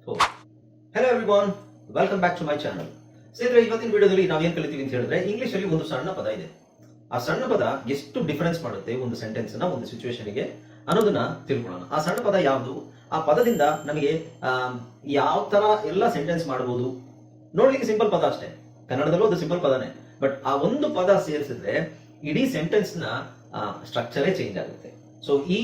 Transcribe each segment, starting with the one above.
So, hello everyone, welcome back to my channel. ಸ್ನೇಹಿತರೆ, ಇವತ್ತಿನ ವಿಡಿಯೋದಲ್ಲಿ ನಾವು ಏನು ಕಲಿತೀವಿ ಅಂತ ಹೇಳಿದ್ರೆ, ಇಂಗ್ಲಿಷ್ ಅಲ್ಲಿ ಒಂದು ಸಣ್ಣ ಪದ ಇದೆ. ಆ ಸಣ್ಣ ಪದ ಎಷ್ಟು ಡಿಫರೆನ್ಸ್ ಮಾಡುತ್ತೆ ಒಂದು ಸೆಂಟೆನ್ಸ್ ನ ಒಂದು ಸಿಚುವೇಶನ್ಗೆ ಅನ್ನೋದನ್ನ ತಿಳ್ಕೊಳ್ಳೋಣ. ಆ ಸಣ್ಣ ಪದ ಯಾವುದು, ಆ ಪದದಿಂದ ನಮಗೆ ಯಾವ ತರ ಎಲ್ಲ ಸೆಂಟೆನ್ಸ್ ಮಾಡಬಹುದು. ನೋಡ್ಲಿಕ್ಕೆ ಸಿಂಪಲ್ ಪದ ಅಷ್ಟೇ, ಕನ್ನಡದಲ್ಲೂ ಅದು ಸಿಂಪಲ್ ಪದನೇ. ಬಟ್ ಆ ಒಂದು ಪದ ಸೇರಿಸಿದ್ರೆ ಇಡೀ ಸೆಂಟೆನ್ಸ್ ನ ಸ್ಟ್ರಕ್ಚರೇ ಚೇಂಜ್ ಆಗುತ್ತೆ. ಸೊ ಈ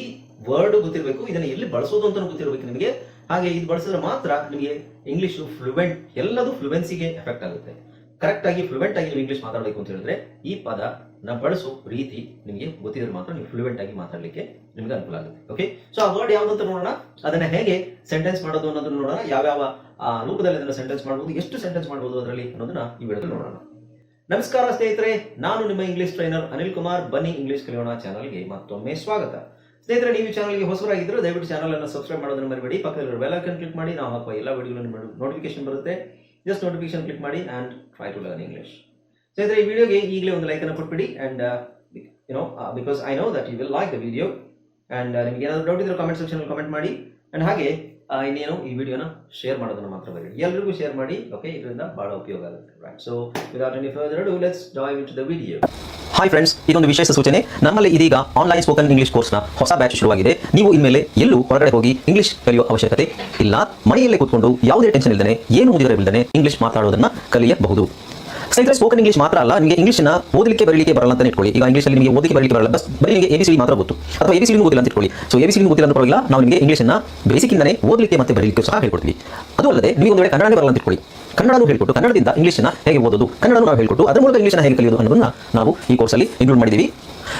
ವರ್ಡ್ ಗೊತ್ತಿರಬೇಕು, ಇದನ್ನ ಎಲ್ಲಿ ಬಳಸೋದು ಅಂತ ಗೊತ್ತಿರಬೇಕು ನಿಮಗೆ. ಹಾಗೆ ಇದು ಬಳಸಿದ್ರೆ ಮಾತ್ರ ನಿಮಗೆ ಇಂಗ್ಲಿಷ್ ಫ್ಲೂಯೆಂಟ್, ಎಲ್ಲದೂ ಫ್ಲೂಯೆನ್ಸಿಗೆ ಎಫೆಕ್ಟ್ ಆಗುತ್ತೆ. ಕರೆಕ್ಟ್ ಆಗಿ ಫ್ಲೂಯೆಂಟ್ ಆಗಿ ನೀವು ಇಂಗ್ಲಿಷ್ ಮಾತಾಡಬೇಕು ಅಂತ ಹೇಳಿದ್ರೆ ಈ ಪದ ಬಳಸೋ ರೀತಿ ನಿಮಗೆ ಗೊತ್ತಿದ್ರೆ ಮಾತ್ರ ನೀವು ಫ್ಲೂಯೆಂಟ್ ಆಗಿ ಮಾತಾಡಲಿಕ್ಕೆ ನಿಮಗೆ ಅನುಕೂಲ ಆಗುತ್ತೆ. ಓಕೆ, ಸೊ ಆ ವರ್ಡ್ ಯಾವ್ದು ಅಂತ ನೋಡೋಣ, ಅದನ್ನ ಹೇಗೆ ಸೆಂಟೆನ್ಸ್ ಮಾಡೋದು ಅನ್ನೋದನ್ನ ನೋಡೋಣ. ಯಾವ್ಯಾವ ರೂಪದಲ್ಲಿ ಅದನ್ನ ಸೆಂಟೆನ್ಸ್ ಮಾಡಬಹುದು, ಎಷ್ಟು ಸೆಂಟೆನ್ಸ್ ಮಾಡಬಹುದು ಅದರಲ್ಲಿ ಅನ್ನೋದನ್ನ ಈ ವಿಡಿಯೋದಲ್ಲಿ ನೋಡೋಣ. ನಮಸ್ಕಾರ ಸ್ನೇಹಿತರೆ, ನಾನು ನಿಮ್ಮ ಇಂಗ್ಲಿಷ್ ಟ್ರೈನರ್ ಅನಿಲ್ ಕುಮಾರ್. ಬನ್ನಿ ಇಂಗ್ಲಿಷ್ ಕಲಿಯೋಣ ಚಾನಲ್ಗೆ ಮತ್ತೊಮ್ಮೆ ಸ್ವಾಗತ. ಸ್ನೇಹಿತರೆ, ನೀವು ಚಾನಲ್ಗೆ ಹೊಸಬರಾಗಿದ್ದರೆ ದಯವಿಟ್ಟು ಚಾನಲ್ ಅನ್ನು ಸಬ್ಸ್ಕ್ರೈಬ್ ಮಾಡೋದನ್ನು ಮರಿಬೇಡಿ. ಪಕ್ಕದಲ್ಲಿ ಬೆಲ್ ಐಕಾನ್ ಕ್ಲಿಕ್ ಮಾಡಿ, ನಾವು ಹಾಕುವ ಎಲ್ಲ ವಿಡಿಯೋಗಳನ್ನು ನೋಟಿಫಿಕೇಶನ್ ಬರುತ್ತೆ. ಜಸ್ಟ್ ನೋಟಿಫಿಕೇಶನ್ ಕ್ಲಿಕ್ ಮಾಡಿ and try to learn English. ಸ್ನೇಹಿತರೆ, ಈ ವಿಡಿಯೋಗೆ ಈಗಲೇ ಒಂದು ಲೈಕ್ ಅನ್ನು ಕೊಟ್ಬಿಡಿ. And because I know that you will like the video. And ನಿಮಗೆ ಏನಾದರೂ ಡೌಟ್ ಇದ್ರೆ ಕಾಮೆಂಟ್ ಸೆಕ್ಷನ್ ಕಮೆಂಟ್ ಮಾಡಿ. ಅಂಡ್ ಹಾಗೆ ಇನ್ನೇನು ಈ ವಿಡಿಯೋನ ಶೇರ್ ಮಾಡೋದನ್ನು ಮಾತ್ರ ಬರೀ, ಎಲ್ರಿಗೂ ಶೇರ್ ಮಾಡಿ. ಓಕೆ, ಇದರಿಂದ ಬಹಳ ಉಪಯೋಗ ಆಗುತ್ತೆ. Right, so without any further ado, let's dive into the video. Hi friends, ಇದೊಂದು ವಿಶೇಷ ಸೂಚನೆ. ನಮ್ಮಲ್ಲಿ ಇದೀಗ ಆನ್ಲೈನ್ ಸ್ಪೋಕನ್ ಇಂಗ್ಲಿಷ್ ಕೋರ್ಸ್ನ ಹೊಸ ಬ್ಯಾಚ್ ಶುರುವಾಗಿದೆ. ನೀವು ಇನ್ಮೇಲೆ ಎಲ್ಲೂ ಹೊರಗಡೆ ಹೋಗಿ ಇಂಗ್ಲಿಷ್ ಕಲಿಯುವ ಅವಶ್ಯಕತೆ ಇಲ್ಲ. ಮನೆಯಲ್ಲೇ ಕೂತ್ಕೊಂಡು ಯಾವುದೇ ಟೆನ್ಷನ್ ಇಲ್ಲದೆ, ಏನು ಓದಿರಲಿಲ್ಲದೆ ಇಂಗ್ಲಿಷ್ ಮಾತಾಡೋದನ್ನ ಕಲಿಯಬಹುದು. ಸ್ನೇಹಿತರೆ, ಸ್ಪೋಕನ್ ಇಂಗ್ಲಿಷ್ ಮಾತ್ರ ಅಲ್ಲ, ನಿಮಗೆ ಇಂಗ್ಲಿಷ್ನ ಓದಲಿಕ್ಕೆ ಬರಲಿಕ್ಕೆ ಬರಲ್ಲ ಅಂತ ಇಟ್ಕೊಳ್ಳಿ. ಈಗ ಇಂಗ್ಲಿಷಲ್ಲಿ ನಿಮಗೆ ಓದಲಿಕ್ಕೆ ಬರಲಿಕ್ಕೆ ಬರಲ್ಲ, ಬರೀ ನಿಮಗೆ ABCD ಮಾತ್ರ ಗೊತ್ತು, ಅಥವಾ ABCD ಗೊತ್ತಿಲ್ಲ ಅಂತ ಇಟ್ಕೊಳ್ಳಿ. ಸೊ ABCD ಗೊತ್ತಿಲ್ಲ ಅಂತ ಪರವಾಗಿಲ್ಲ, ನಾವು ನಿಮಗೆ ಇಂಗ್ಲಿಷ್ನ ಬೇಸಿಕ್ಕಿಂದನೇ ಓದಲಿಕ್ಕೆ ಮತ್ತೆ ಬರಲಿಕ್ಕೆ ಸಹ ಹೇಳ್ಕೊಡ್ತೀವಿ. ಅದು ಅಲ್ಲದೆ ನೀವು ಒಂದು ವೇಳೆ ಕನ್ನಡನೇ ಬರಲ್ಲ ಅಂತ ಇಟ್ಕೊಳ್ಳಿ, ಕನ್ನಡನೂ ಹೇಳ್ಕೊಟ್ಟು ಕನ್ನಡದಿಂದ ಇಂಗ್ಲಿಷ್ನ ಹೇಗೆ ಓದೋದು, ಕನ್ನಡನೂ ನಾವು ಹೇಳ್ಕೊಟ್ಟು ಅದರ ಮೂಲಕ ಇಂಗ್ಲಿಷ್ನ ಹೇಗೆ ಕಲಿಯೋದು ಅನ್ನೋದನ್ನ ನಾವು ಈ ಕೋರ್ಸಲ್ಲಿ ಇನ್ಕ್ಲೂಡ್ ಮಾಡಿದ್ದೀವಿ.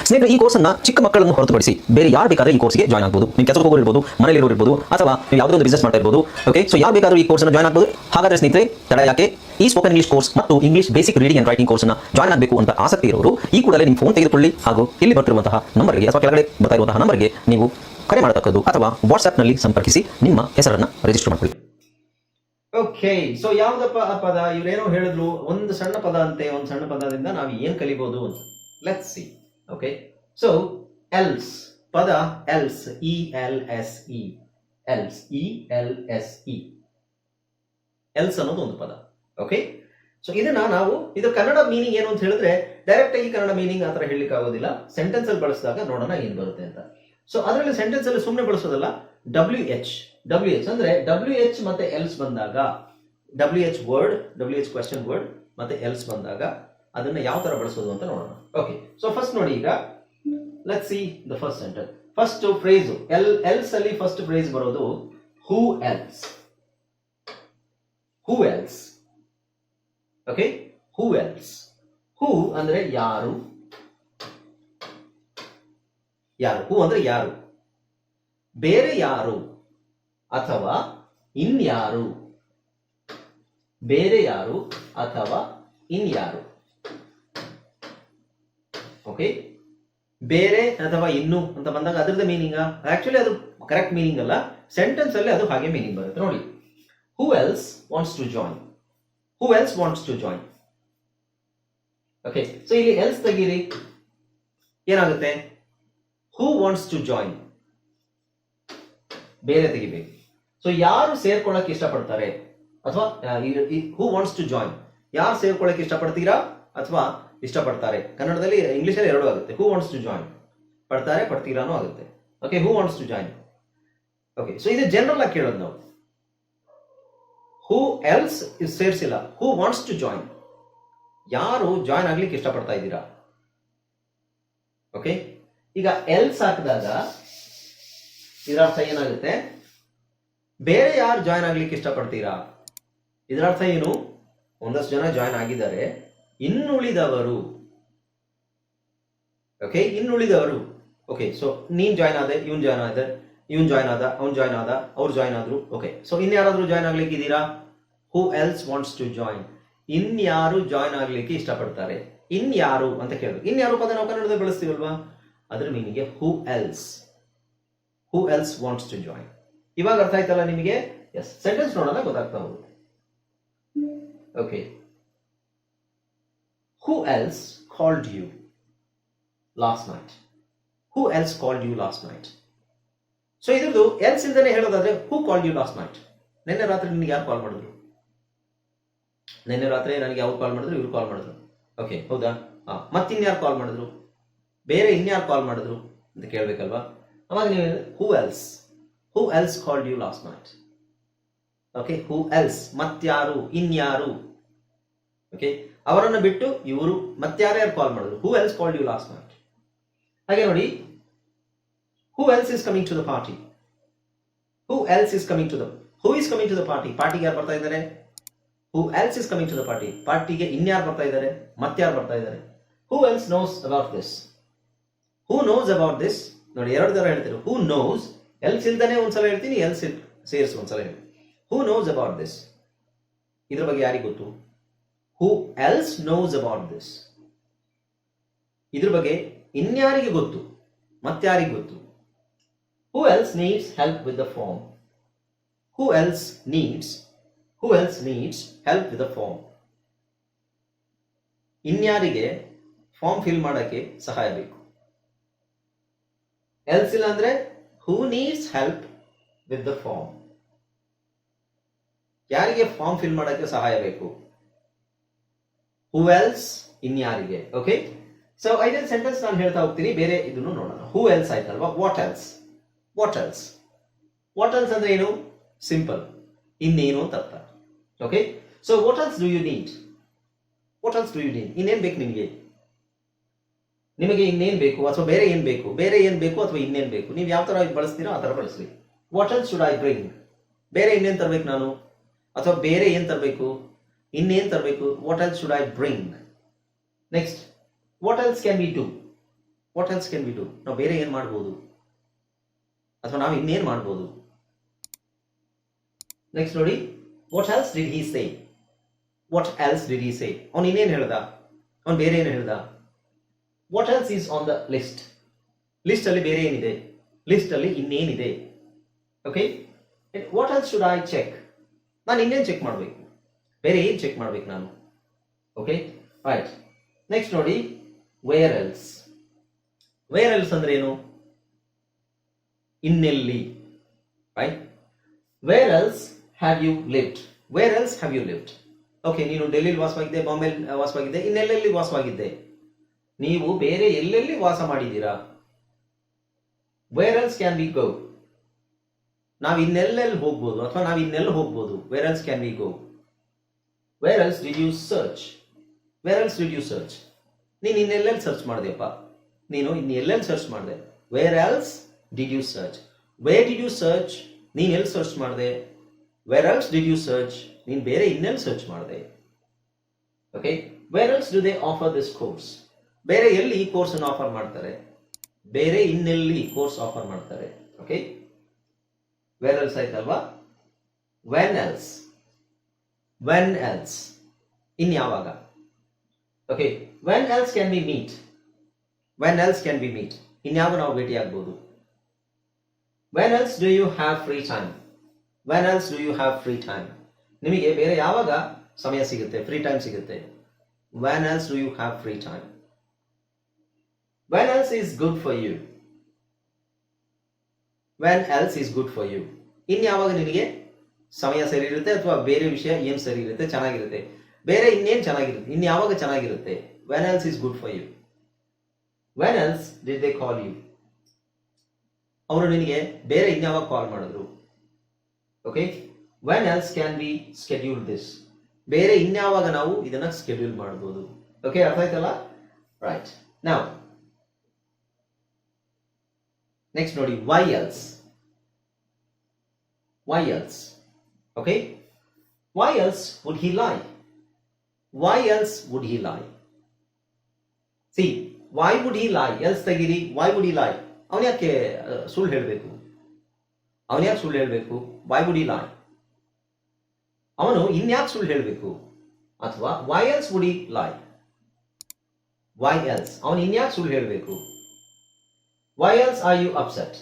ಸ್ನೇಹಿತರೆ, ಈ ಕೋರ್ಸ್ ಅನ್ನ ಚಿಕ್ಕ ಮಕ್ಕಳನ್ನು ಹೊರತುಪಡಿಸಿ ಬೇರೆ ಯಾರು ಬೇಕಾದ್ರೆ ಈ ಕೋರ್ಸ್ಗೆ ಜಾಯ್ನ್ ಆಗಬಹುದು. ನೀವು ಕೆಲಸಕ್ಕೆ ಹೋಗಿರ್ಬೋದು, ಮನೆಯಲ್ಲಿ ಇರ್ಬೋದು, ಅಥವಾ ನೀವು ಯಾವುದೋ ಒಂದು ಬಿಸ್ನೆಸ್ ಮಾಡ್ತಾ ಇರ್ಬೋದು. ಓಕೆ, ಸೊ ಯಾರು ಬೇಕಾದರೂ ಈ ಕೋರ್ಸ್ ಅನ್ನು ಜಾಯ್ನ್ ಆಗಬಹುದು. ಹಾಗಾದ್ರೆ ಸ್ನೇಹಿತರೆ, ತಡ ಯಾಕೆ? ಈ ಸ್ಪೋಕನ್ ಇಂಗ್ಲಿಷ್ ಕೋರ್ಸ್ ಮತ್ತು English basic reading and writing course ಅನ್ನು ಜಾಯ್ನ್ ಆಗಬೇಕು ಅಂತ ಆಸಕ್ತಿ ಇರೋರು ಈ ಕೂಡಲೇ ನಿಮ್ಮ ಫೋನ್ ತೆಗೆದುಕೊಳ್ಳಿ, ಹಾಗೂ ಇಲ್ಲಿ ಬರ್ತಿರುವಂತಹ ನಂಬರ್ಗೆ ಅಥವಾ ಕೆಳಗಡೆ ಬರ್ತಾ ಇರುವಂತಹ ನಂಬರ್ಗೆ ನೀವು ಕರೆ ಮಾಡತಕ್ಕದ್ದು, ಅಥವಾ ವಾಟ್ಸ್ಆ್ಯಪ್ನಲ್ಲಿ ಸಂಪರ್ಕಿಸಿ ನಿಮ್ಮ ಹೆಸರನ್ನು ರಿಜಿಸ್ಟರ್ ಮಾಡಿಕೊಳ್ಳಿ. ಓಕೆ, ಸೊ ಯಾವ್ದಪ್ಪ ಆ ಪದ? ಇವ್ರೇನೋ ಹೇಳಿದ್ರು, ಒಂದು ಸಣ್ಣ ಪದ ಅಂತೆ, ಒಂದು ಸಣ್ಣ ಪದದಿಂದ ನಾವು ಏನ್ ಕಲಿಬಹುದು ಅಂತ. Let's see. Okay, so else ಪದ, else, ELSE, else, ELSE, else ಅನ್ನೋದು ಒಂದು ಪದ. ಓಕೆ, ಸೊ ಇದನ್ನ ನಾವು ಇದರ ಕನ್ನಡ ಮೀನಿಂಗ್ ಏನು ಅಂತ ಹೇಳಿದ್ರೆ, ಡೈರೆಕ್ಟ್ ಆಗಿ ಕನ್ನಡ ಮೀನಿಂಗ್ ಆತರ ಹೇಳಲಿಕ್ಕೆ ಆಗೋದಿಲ್ಲ. ಸೆಂಟೆನ್ಸ್ ಅಲ್ಲಿ ಬಳಸಿದಾಗ ನೋಡೋಣ ಏನ್ ಬರುತ್ತೆ ಅಂತ. ಸೊ ಅದರಲ್ಲಿ ಸೆಂಟೆನ್ಸ್ ಅಲ್ಲಿ ಸುಮ್ಮನೆ ಬಳಸೋದಲ್ಲ, WH ಅಂದ್ರೆ WH ಮತ್ತೆ ಎಲ್ಸ್ ಬಂದಾಗ, WH word, WH question word ಮತ್ತೆ ಎಲ್ಸ್ ಬಂದಾಗ ಅದನ್ನ ಯಾವ ತರ ಬಳಸೋದು ಅಂತ ನೋಡೋಣ. ಓಕೆ, ಸೊ ಫಸ್ಟ್ ನೋಡಿ, ಈಗ let's see the first sentence. First phrase else ಅಲ್ಲಿ ಫಸ್ಟ್ ಫ್ರೇಸ್ ಬರೋದು who else. Who else. Okay, who else. Who ಅಂದ್ರೆ ಯಾರು, ಯಾರು. ಹೂ ಅಂದ್ರೆ ಯಾರು, ಬೇರೆ ಯಾರು ಅಥವಾ ಇನ್ಯಾರು, ಬೇರೆ ಯಾರು ಅಥವಾ ಇನ್ಯಾರು. ಓಕೆ, ಬೇರೆ ಅಥವಾ ಇನ್ನು ಅಂತ ಬಂದಾಗ ಅದರದ ಮೀನಿಂಗ್ ಆಕ್ಚುಲಿ ಅದು ಕರೆಕ್ಟ್ ಮೀನಿಂಗ್ ಅಲ್ಲ, ಸೆಂಟೆನ್ಸ್ ಅಲ್ಲಿ ಅದು ಹಾಗೆ ಮೀನಿಂಗ್ ಬರುತ್ತೆ. ನೋಡಿ, who else wants to join, who else wants to join. Okay, so ಇಲ್ಲಿ ಎಲ್ಸ್ ತೆಗೀರಿ, ಏನಾಗುತ್ತೆ? ಹೂ ವಾಂಟ್ಸ್ ಟು ಜಾಯಿನ್, ಬೇರೆ ತೆಗಿಬೇಕು. ಸೊ ಯಾರು ಸೇರ್ಕೊಳ್ಳಕ್ಕೆ ಇಷ್ಟಪಡ್ತಾರೆ, ಅಥವಾ ಹೂ ವಾಂಟ್ಸ್ ಟು ಜಾಯಿನ್, ಯಾರು ಸೇರ್ಕೊಳ್ಳಕ್ಕೆ ಇಷ್ಟಪಡ್ತೀರಾ ಅಥವಾ ಇಷ್ಟಪಡ್ತಾರೆ. ಕನ್ನಡದಲ್ಲಿ, ಇಂಗ್ಲಿಷಲ್ಲಿ ಎರಡು ಆಗುತ್ತೆ. ಹೂ ವಾಂಟ್ಸ್ ಟು ಜಾಯಿನ್, ಪಡ್ತಾರೆ ಪಡ್ತೀರಾನು ಆಗುತ್ತೆ. Okay, who wants to join. Okay, so ಇದು ಜನರಲ್ ಆಗಿ ಕೇಳೋದು ನಾವು. ಹೂ ಎಲ್ಸ್ ಸೇರಿಸಿಲ್ಲ, ಹೂ ವಾಂಟ್ಸ್ ಟು ಜಾಯಿನ್, ಯಾರು ಜಾಯಿನ್ ಆಗ್ಲಿಕ್ಕೆ ಇಷ್ಟಪಡ್ತಾ ಇದ್ದೀರಾ. ಓಕೆ, ಈಗ ಎಲ್ಸ್ ಹಾಕಿದಾಗ ಇದರ ಅರ್ಥ ಏನಾಗುತ್ತೆ? ಬೇರೆ ಯಾರು ಜಾಯಿನ್ ಆಗ್ಲಿಕ್ಕೆ ಇಷ್ಟಪಡ್ತೀರಾ. ಇದರ ಅರ್ಥ ಏನು? ಒಂದಷ್ಟು ಜನ ಜಾಯಿನ್ ಆಗಿದ್ದಾರೆ, ಇನ್ನುಳಿದವರು. ಓಕೆ, ಇನ್ನುಳಿದವರು. ಓಕೆ, ಸೊ ನೀನ್ ಜಾಯಿನ್ ಆದೆ, ಇವನ್ ಜಾಯಿನ್ ಆದ, ಇವನ್ ಜಾಯಿನ್ ಆದ, ಅವ್ನ್ ಜಾಯಿನ್ ಆದ, ಅವ್ರು ಜಾಯಿನ್ ಆದ್ರು. ಓಕೆ, ಸೊ ಇನ್ಯಾರಾದ್ರೂ ಜಾಯಿನ್ ಆಗ್ಲಿಕ್ಕೆ ಇದ್ದೀರಾ? Who else wants to join, ಇನ್ಯಾರು ಜಾಯಿನ್ ಆಗ್ಲಿಕ್ಕೆ ಇಷ್ಟಪಡ್ತಾರೆ. ಇನ್ಯಾರು ಅಂತ ಕೇಳಿದ್ರು. ಇನ್ಯಾರು ಪದ ನಾವು ಕನ್ನಡದಲ್ಲಿ ಬಳಸ್ತೀವಲ್ವಾ, ಅದ್ರ ಮೀನಿಗೆ who else, who else wants to join. ಇವಾಗ ಅರ್ಥ ಆಯ್ತಲ್ಲ ನಿಮಗೆ? ಎಸ್, ಸೆಂಟೆನ್ಸ್ ನೋಡೋಣ, ಗೊತ್ತಾಗ್ತಾ ಹೋಗುತ್ತೆ. Okay, who else called you last night? Who else called you last night? So ಇದ್ರದ್ದು ಎಲ್ಸ್ ಇಲ್ದೇನೆ ಹೇಳೋದಾದ್ರೆ who called you last night. ನಿನ್ನೆ ರಾತ್ರಿ ನಿನಗೆ ಯಾರು ಕಾಲ್ ಮಾಡಿದ್ರು? ನಿನ್ನೆ ರಾತ್ರಿ ನನಗೆ ಅವ್ರು ಕಾಲ್ ಮಾಡಿದ್ರು, ಇವ್ರು ಕಾಲ್ ಮಾಡಿದ್ರು. ಓಕೆ, ಹೌದಾ? ಮತ್ತಿನ್ಯಾರು ಕಾಲ್ ಮಾಡಿದ್ರು? ಬೇರೆ ಇನ್ಯಾರು ಕಾಲ್ ಮಾಡಿದ್ರು ಅಂತ ಕೇಳಬೇಕಲ್ವಾ? ಅವಾಗ ನೀವು who else called you last night? Okay, who else, ಮತ್ಯಾರು, ಇನ್ಯಾರು? ಓಕೆ, ಅವರನ್ನ ಬಿಟ್ಟು ಇವರು ಮತ್ಯಾರ್ಯಾರು ಕಾಲ್ ಮಾಡಿದ್ರು? Who else called you last night? ಹಾಗೆ ನೋಡಿ, who else is coming to the party? Who else is coming to the who is coming to the party? ಪಾರ್ಟಿಗೆ ಯಾರು ಬರ್ತಾ ಇದ್ದಾರೆ? Who else is coming to the party? ಪಾರ್ಟಿಗೆ ಇನ್ಯಾರು ಬರ್ತಾ ಇದ್ದಾರೆ? ಮತ್ಯಾರು ಬರ್ತಾ ಇದ್ದಾರೆ? Who else knows about this? Who knows about this? ನೋಡಿ, ಎರಡು ತರ ಹೇಳ್ತೀರಿ. ಹೂ ನೋಸ್, ಎಲ್ಸ್ ಇಲ್ದಾನೆ ಒಂದ್ಸಲ ಹೇಳ್ತೀನಿ, ಎಲ್ಸ್ ಸೇರಿಸಿ ಒಂದ್ಸಲ ಹೇಳಿ. Who knows about this? ಇದ್ರ ಬಗ್ಗೆ ಯಾರಿಗೆ ಗೊತ್ತು? Who else knows about this? ಇದ್ರ ಬಗ್ಗೆ ಇನ್ಯಾರಿಗೆ ಗೊತ್ತು? ಮತ್ಯಾರಿಗೆ ಗೊತ್ತು? Who else needs help with the form? Who else needs help with the form? ಇನ್ಯಾರಿಗೆ ಫಾರ್ಮ್ ಫಿಲ್ ಮಾಡಕ್ಕೆ ಸಹಾಯ ಬೇಕು? ಎಲ್ಸ್ ಇಲ್ಲ ಅಂದ್ರೆ who needs help with the form? ಯಾರಿಗೆ ಫಾರ್ಮ್ ಫಿಲ್ ಮಾಡಕ್ಕೆ ಸಹಾಯ ಬೇಕು? ಹೂ ಎಲ್ಸ್, ಇನ್ಯಾರಿಗೆ. ಓಕೆ, ಸೊ ಐದನೇ ಸೆಂಟೆನ್ಸ್ ನಾನು ಹೇಳ್ತಾ ಹೋಗ್ತೀನಿ, ಬೇರೆ ಇದನ್ನು ನೋಡೋಣ. ಹೂ ಎಲ್ಸ್ ಆಯ್ತಲ್ವಾ? ವಾಟ್ ಎಲ್ಸ್ ಅಂದ್ರೆ ಏನು? ಸಿಂಪಲ್, ಇನ್ನೇನು ಅಂತ ಅರ್ಥ. Okay, so what else do you need? ಇನ್ನೇನ್ ಬೇಕು ನಿಮಗೆ? ಇನ್ನೇನ್ ಬೇಕು, ಅಥವಾ ಬೇರೆ ಏನ್ ಬೇಕು, ಅಥವಾ ಇನ್ನೇನ್ ಬೇಕು? ನೀವು ಯಾವ ತರ ಬಳಸ್ತೀರೋ ಆ ತರ ಬಳಸ್ರಿ. What else should I bring? ಬೇರೆ ಇನ್ನೇನ್ ತರಬೇಕು ನಾನು, ಅಥವಾ ಬೇರೆ ಏನ್ ತರಬೇಕು, ಇನ್ನೇನ್ ತರಬೇಕು? What else should I bring? Next, what else can we do? ನಾವು ಬೇರೆ ಏನ್ ಮಾಡ್ಬೋದು, ಅಥವಾ ನಾವು ಇನ್ನೇನ್ ಮಾಡ್ಬೋದು? ನೆಕ್ಸ್ಟ್ ನೋಡಿ, what else did he say? ಅವನು ಇನ್ನೇನು ಹೇಳ್ದ? ಅವನು ಬೇರೆ ಏನು ಹೇಳ್ದ? What else is on the list? List ಅಲ್ಲಿ ಬೇರೆ ಏನಿದೆ? ಲಿಸ್ಟ್ ಅಲ್ಲಿ ಇನ್ನೇನಿದೆ? Okay, what else should I check? ನಾನು ಇನ್ನೇನು ಚೆಕ್ ಮಾಡಬೇಕು? ಬೇರೆ ಏನು ಚೆಕ್ ಮಾಡ್ಬೇಕು ನಾನು? Okay, right. ನೆಕ್ಸ್ಟ್ ನೋಡಿ, ವೇರ್ ಎಲ್ಸ್ ಅಂದ್ರೆ ಏನು? ಇನ್ನೆಲ್ಲಿ? Right. Where else have you lived? Okay, ನೀನು ಡೆಲ್ಲಿಲಿ ವಾಸವಾಗಿದ್ದೆ, ಬಾಂಬೆಲಿ ವಾಸವಾಗಿದ್ದೆ, ಇನ್ನೆಲ್ಲೆಲ್ಲಿ ವಾಸವಾಗಿದ್ದೆ? ನೀವು ಬೇರೆ ಎಲ್ಲೆಲ್ಲಿ ವಾಸ ಮಾಡಿದ್ದೀರಾ? Where else can we go? ನಾವು ಇನ್ನೆಲ್ಲೆಲ್ಲಿ ಹೋಗ್ಬೋದು, ಅಥವಾ ನಾವು ಇನ್ನೆಲ್ಲ ಹೋಗ್ಬೋದು? Where else can we go? Where else did you search? ನೀನು ಇನ್ನೆಲ್ಲೆಲ್ಲಿ ಸರ್ಚ್ ಮಾಡಿದೆಯಪ್ಪ? ನೀನು ಇನ್ನೆಲ್ಲೆಲ್ಲಿ ಸರ್ಚ್ ಮಾಡಿದೆ? Where else did you search? Where did you search? ನೀನು ಎಲ್ಲಿ ಸರ್ಚ್ ಮಾಡಿದೆ? Where else did you search? ನೀನು ಬೇರೆ ಇನ್ನೆಲ್ಲಿ ಸರ್ಚ್ ಮಾಡಿದೆ? Okay, where else do they offer this course? ಬೇರೆ ಎಲ್ಲಿ ಈ ಕೋರ್ಸ್ ಅನ್ನು ಆಫರ್ ಮಾಡ್ತಾರೆ? ಬೇರೆ ಇನ್ನೆಲ್ಲಿ ಕೋರ್ಸ್ ಆಫರ್ ಮಾಡ್ತಾರೆ? ಓಕೆ, ವೇರ್ ಎಲ್ಸ್ ಆಯ್ತಲ್ವಾ? ವೆನ್ ಎಲ್ಸ್, ಇನ್ಯಾವಾಗ? Okay, when else can we meet? ಇನ್ಯಾವಾಗ ನಾವು ಭೇಟಿ ಆಗ್ಬೋದು? When else do you have free time? ನಿಮಗೆ ಬೇರೆ ಯಾವಾಗ ಸಮಯ ಸಿಗುತ್ತೆ, ಫ್ರೀ ಟೈಮ್ ಸಿಗುತ್ತೆ? When else do you have free time? When else is good for you? ಇನ್ಯಾವಾಗ ನಿನಗೆ ಸಮಯ ಸರಿ ಇರುತ್ತೆ, ಅಥವಾ ಬೇರೆ ವಿಷಯ ಏನ್ ಸರಿ ಇರುತ್ತೆ, ಚೆನ್ನಾಗಿರುತ್ತೆ? ಬೇರೆ ಇನ್ನೇನ್ ಚೆನ್ನಾಗಿರುತ್ತೆ? ಇನ್ಯಾವಾಗ ಚೆನ್ನಾಗಿರುತ್ತೆ? When else is good for you? When else did they call you? ಅವರು ನಿನಗೆ ಬೇರೆ ಇನ್ಯಾವಾಗ ಕಾಲ್ ಮಾಡಿದ್ರು? Okay, when else can we schedule this? ಬೇರೆ ಇನ್ಯಾವಾಗ ನಾವು ಇದನ್ನ ಸ್ಕೆಡ್ಯೂಲ್ ಮಾಡಬಹುದು? ಓಕೆ, ಅರ್ಥ ಆಯ್ತಲ್ಲ? ರೈಟ್. ನೌ ನೆಕ್ಸ್ಟ್ ನೋಡಿ, why else? Okay, why else would he lie? See, why would he ಲೈ? ಎಲ್ಸ್ ತೆಗೀರಿ, ವೈ ವುಡ್ ಹಿ ಲೈ? ಅವನು ಯಾಕೆ ಸುಳ್ಳು ಹೇಳಬೇಕು? ವೈ ವುಡ್ ಹಿ ಲೈ? ಅವನು ಇನ್ಯಾಕೆ ಸುಳ್ಳು ಹೇಳಬೇಕು? ಅಥವಾ ವೈ ಎಲ್ಸ್ ವುಡ್ ಹಿ ಲೈ? ಅವನು ಇನ್ಯಾಕೆ ಸುಳ್ಳು ಹೇಳಬೇಕು? Why else are you upset?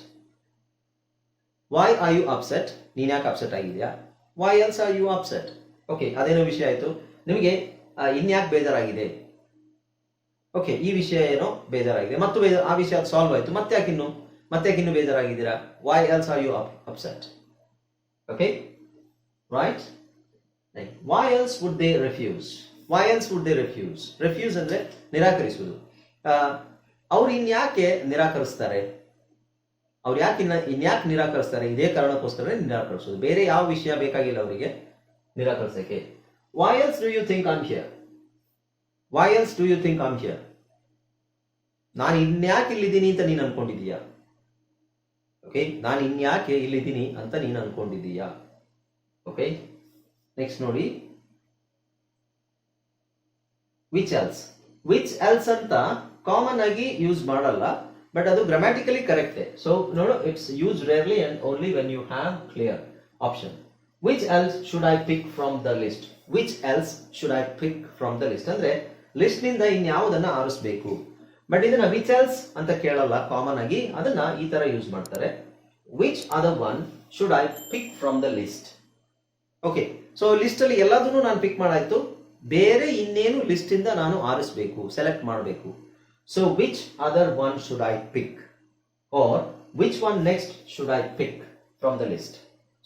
ನೀನ್ ಯಾಕೆ ಅಪ್ಸೆಟ್ ಆಗಿದ್ಯಾ? Why else are you upset? Okay, ಅದೇನೋ ವಿಷಯ ಆಯ್ತು. ನಿಮಗೆ ಇನ್ಯಾಕೆ ಬೇಜಾರಾಗಿದೆ? ಓಕೆ, ಈ ವಿಷಯ ಏನೋ ಬೇಜಾರಾಗಿದೆ, ಮತ್ತು ಆ ವಿಷಯ ಸಾಲ್ವ್ ಆಯ್ತು, ಮತ್ತೆ ಯಾಕಿನ್ನು ಬೇಜಾರಾಗಿದ್ದೀರಾ? Why else are you upset? Okay, right? Like, why else would they refuse? Why else would they refuse? Refuse ಅಂದ್ರೆ ನಿರಾಕರಿಸುವುದು. ಅವ್ರು ಇನ್ಯಾಕೆ ನಿರಾಕರಿಸ್ತಾರೆ? ಅವ್ರು ಇನ್ಯಾಕೆ ನಿರಾಕರಿಸ್ತಾರೆ? ಇದೇ ಕಾರಣಕ್ಕೋಸ್ಕರ ನಿರಾಕರಿಸೋದು. ಬೇರೆ ಯಾವ ವಿಷಯ ಬೇಕಾಗಿಲ್ಲ ಅವರಿಗೆ ನಿರಾಕರಿಸಕ್ಕೆ. Why else do you think I'm here? Why else do you think I'm here? ನಾನು ಇನ್ಯಾಕೆ ಇಲ್ಲಿದ್ದೀನಿ ಅಂತ ನೀನು ಅನ್ಕೊಂಡಿದೀಯಾ? ಓಕೆ, ನಾನು ಇನ್ಯಾಕೆ ಇಲ್ಲಿದ್ದೀನಿ ಅಂತ ನೀನು ಅನ್ಕೊಂಡಿದೀಯಾ? ಓಕೆ, ನೆಕ್ಸ್ಟ್ ನೋಡಿ, ವಿಚ್ ಎಲ್ಸ್. ವಿಚ್ ಎಲ್ಸ್ ಅಂತ ಕಾಮನ್ ಆಗಿ ಯೂಸ್ ಮಾಡಲ್ಲ, ಬಟ್ ಅದು ಗ್ರಾಮ್ಯಾಟಿಕಲಿ ಕರೆಕ್ಟ್. ಸೊ ನೋಡು, it's use rarely and only when you have clear option. Which else should I pick from the list? Which else should I pick from the list ಅಂದ್ರೆ list ನಿಂದ ಇನ್ಯಾವುದನ್ನ ಆರಿಸಬೇಕು. But ಇದನ್ನ which else ಅಂತ ಕೇಳಲ್ಲ common ಆಗಿ, ಅದನ್ನ ಈ ತರ ಯೂಸ್ ಮಾಡ್ತಾರೆ. Which other one should I pick from the list? Okay, so list ಅಲ್ಲಿ ಎಲ್ಲದನ್ನು ನಾನು ಪಿಕ್ ಮಾಡಾಯ್ತು, ಬೇರೆ ಇನ್ನೇನು ಲಿಸ್ಟ್ ಇಂದ ನಾನು ಆರಿಸಬೇಕು, ಸೆಲೆಕ್ಟ್ ಮಾಡಬೇಕು. So which other one should I pick, or which one next should I pick from the list?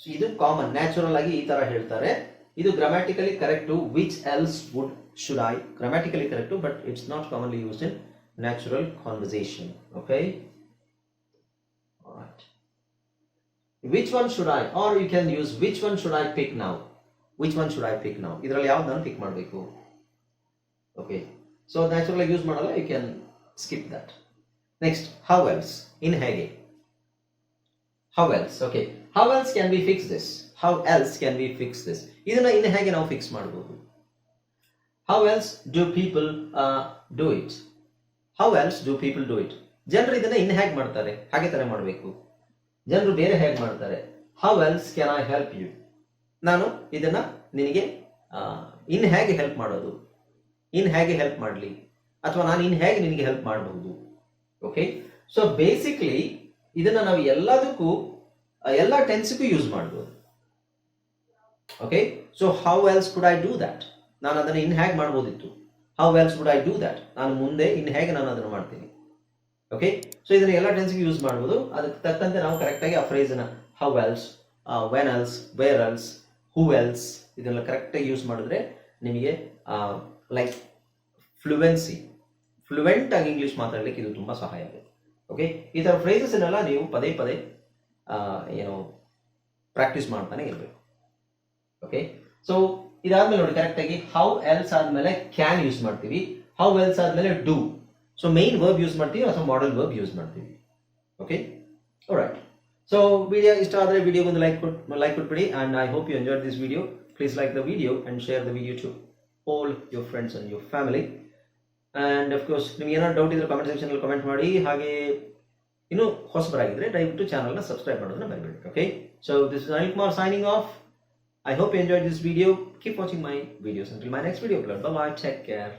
So ಇದು ಕಾಮನ್, ನ್ಯಾಚುರಲ್ ಆಗಿ ಈ ತರ ಹೇಳ್ತಾರೆ. ಇದು grammatically correct. Which else would should I, grammatically correct, but it's not commonly used in natural conversation. Okay, all right. Which one should I, or you can use which one should I pick now? Which one should I pick now? ಇದರಲ್ಲಿ ಯಾವ್ದು ನಾನು pick ಮಾಡಬೇಕು? Okay, so natural ಆಗಿ use ಮಾಡಲ್ಲ, you can skip that. Next, how else, in ಹೇಗೆ. How else, okay, how else can we fix this? How else can we fix this? ಇದನ್ನ in ಹೇಗೆ ನಾವು ಫಿಕ್ಸ್ ಮಾಡಬಹುದು? How else do people do it? How else do people do it? ಜನರು ಇದನ್ನ ಇನ್ ಹೇಗೆ ಮಾಡ್ತಾರೆ, ಹಾಗೆ ತರ ಮಾಡಬೇಕು. ಜನರು ಬೇರೆ ಹೇಗೆ ಮಾಡ್ತಾರೆ. How else can I help you? ನಾನು ಇದನ್ನ ನಿನಗೆ ಇನ್ ಹೇಗೆ ಹೆಲ್ಪ್ ಮಾಡೋದು, ಇನ್ ಹೇಗೆ ಹೆಲ್ಪ್ ಮಾಡಲಿ, ಅಥವಾ ನಾನು ಇನ್ ಹೇಗೆ ನಿನಗೆ ಹೆಲ್ಪ್ ಮಾಡಬಹುದು. ಓಕೆ, ಸೊ ಬೇಸಿಕ್ಲಿ ಇದನ್ನ ನಾವು ಎಲ್ಲದಕ್ಕೂ ಎಲ್ಲ ಟೆನ್ಸ್ಗೂ ಯೂಸ್ ಮಾಡ್ಬೋದು. Okay, so how else could I do that? ನಾನು ಅದನ್ನ ಇನ್ ಹೇಗೆ ಮಾಡ್ಬೋದಿತ್ತು. How else would I do that? ನಾನು ಮುಂದೆ ಇನ್ನು ಹೇಗೆ ನಾನು ಅದನ್ನು ಮಾಡ್ತೀನಿ. ಓಕೆ, ಸೊ ಇದನ್ನ ಎಲ್ಲ ಟೆನ್ಸ್ಗೆ ಯೂಸ್ ಮಾಡ್ಬೋದು. ಅದಕ್ಕೆ ತಕ್ಕಂತೆ ನಾವು ಕರೆಕ್ಟಾಗಿ ಆ ಫ್ರೇಸನ್ನ how else, when else, where else, who else ಇದೆಲ್ಲ ಕರೆಕ್ಟಾಗಿ ಯೂಸ್ ಮಾಡಿದ್ರೆ ನಿಮಗೆ ಲೈಕ್ ಫ್ಲೂಯೆಂಟ್ ಆಗಿ ಇಂಗ್ಲಿಷ್ ಮಾತಾಡಲಿಕ್ಕೆ ಇದು ತುಂಬ ಸಹಾಯ ಆಗುತ್ತೆ. ಓಕೆ, ಈ ಥರ ಫ್ರೇಸಸ್ನೆಲ್ಲ ನೀವು ಪದೇ ಪದೇ ಏನು ಪ್ರಾಕ್ಟೀಸ್ ಮಾಡ್ತಾನೆ ಇರಬೇಕು. ಓಕೆ, ಸೊ ಇದಾದ್ಮೇಲೆ ನೋಡಿ ಕರೆಕ್ಟಾಗಿ ಹೌ ಎಲ್ಸ್ ಆದ್ಮೇಲೆ ಕ್ಯಾನ್ ಯೂಸ್ ಮಾಡ್ತೀವಿ, ಹೌ ಎಲ್ಸ್ ಆದ್ಮೇಲೆ do. So main verb use ಮಾಡ್ತೀವಿ ಅಥವಾ ಮಾಡೆಲ್ ವರ್ಬ್ ಯೂಸ್ ಮಾಡ್ತೀವಿ. Okay, alright. ಸೊ ವಿಡಿಯೋ ಇಷ್ಟ ಆದರೆ ವಿಡಿಯೋಗೊಂದು ಲೈಕ್ ಕೊಟ್ಬಿಡಿ. And I hope you enjoyed this video. Please like the video and share the video to all your friends and your family. And of course ನಿಮ್ಗೆ ಏನಾದ್ರು doubt ಇದ್ರೆ comment ಸೆಕ್ಷನಲ್ಲಿ comment ಮಾಡಿ. ಹಾಗೆ ಇನ್ನೂ ಹೊಸಬರಾಗಿದ್ರೆ ದಯವಿಟ್ಟು ಚಾನಲ್ನ ಸಬ್ಸ್ಕ್ರೈಬ್ ಮಾಡೋದನ್ನ ಮರಿಬೇಡಿ. Okay, so this is Anil Kumar signing off. I hope you enjoyed this video. Keep watching my videos until my next video upload. Bye bye. Take care.